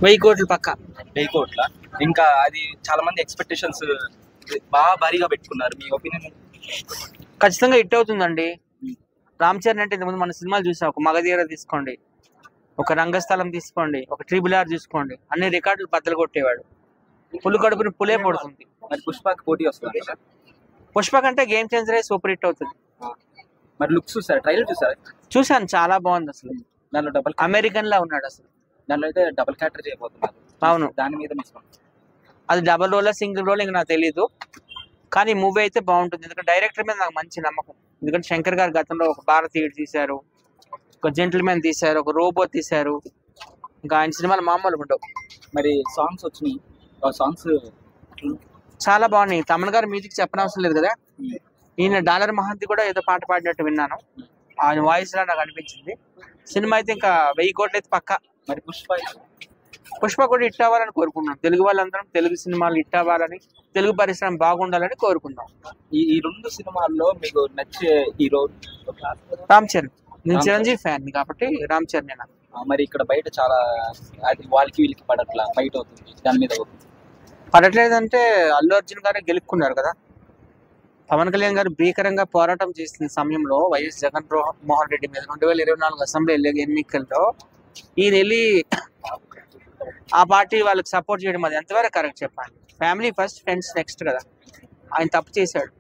1000 కోట్లు పక్క. 1000 కోట్ల. ఇంకా అది చాలా మంది ఎక్స్పెక్టేషన్స్ బాగా భారీగా పెట్టుకున్నారు. మీ ఒపీనియన్? ఖచ్చితంగా హిట్ అవుతుందండి. రామ్ చరణ్ అంటే ఇంతకుముందు మన సినిమాలు చూసాం. ఒక మగధీర తీసుకోండి, ఒక రంగస్థలం తీసుకోండి, ఒక RRR తీసుకోండి, అన్ని రికార్డులు బద్దలు కొట్టేవాడు. పులి కడుపుని పులే పడుతుంది. మరి పుష్పకి పోటీ వస్తుంది. పుష్ప కంటే గేమ్ చేంజర్ అయి సూపర్ హిట్ అవుతుంది. మరి లుక్స్ చూసారా? ట్రైలర్ చూసారా? చూశాను, చాలా బాగుంది. అసలు దానిలో డబుల్ అమెరికన్ లా ఉన్నాడు. అసలు దానిలో అయితే డబుల్ క్యారెక్టర్ చేయబోతున్నారు. అవును, దాని మీద అది డబల్ రోల్ సింగిల్ రోల్ ఇంకా నాకు తెలీదు, కానీ మూవీ అయితే బాగుంటుంది. ఎందుకంటే డైరెక్టర్ మీద నాకు మంచి నమ్మకం. ఎందుకంటే శంకర్ గారు గతంలో ఒక భారతీయుడు తీశారు, ఒక జెంటిల్మెన్ తీశారు, ఒక రోబో తీశారు. ఇంకా ఆయన సినిమాలు మామూలుగా ఉండవు. మరి సాంగ్స్ వచ్చినాయి, సాంగ్స్ చాలా బాగున్నాయి. తమన్ గారు మ్యూజిక్ చెప్పనవసరం లేదు కదా. ఈయన డాలర్ మహంతి కూడా ఏదో పాట పాడినట్టు విన్నాను. ఆయన వాయిస్ లా నాకు అనిపించింది. సినిమా అయితే ఇంకా 1000 కోట్లు అయితే పక్క. మరి పుష్ప కూడా హిట్ అవ్వాలని కోరుకున్నాం. తెలుగు వాళ్ళందరం తెలుగు సినిమాలు హిట్ అవ్వాలని, తెలుగు పరిశ్రమ బాగుండాలని కోరుకుందాం. ఈ 2 సినిమాల్లో మీకు నచ్చే హీరో? రామ్ చరణ్. నేను చిరంజీవి ఫ్యాన్ కాబట్టి రామ్ చరణ్. మరి ఇక్కడ బయట చాలా అది వాళ్ళకి వీళ్ళకి పడట్లా, ఫైట్ అవుతుంది. దాని మీద పడట్లేదంటే అల్లు అర్జున్ గారే గెలుపుకున్నారు కదా. పవన్ కళ్యాణ్ గారు భీకరంగా పోరాటం చేసిన సమయంలో వైఎస్ జగన్మోహన్ రెడ్డి మీద 2024 అసెంబ్లీ ఎన్నికల్లో ఈయన వెళ్ళి ఆ పార్టీ వాళ్ళకి సపోర్ట్ చేయడం అది ఎంతవరకు కరెక్ట్ చెప్పండి? ఫ్యామిలీ ఫస్ట్, ఫ్రెండ్స్ నెక్స్ట్ కదా. ఆయన తప్పు చేశాడు.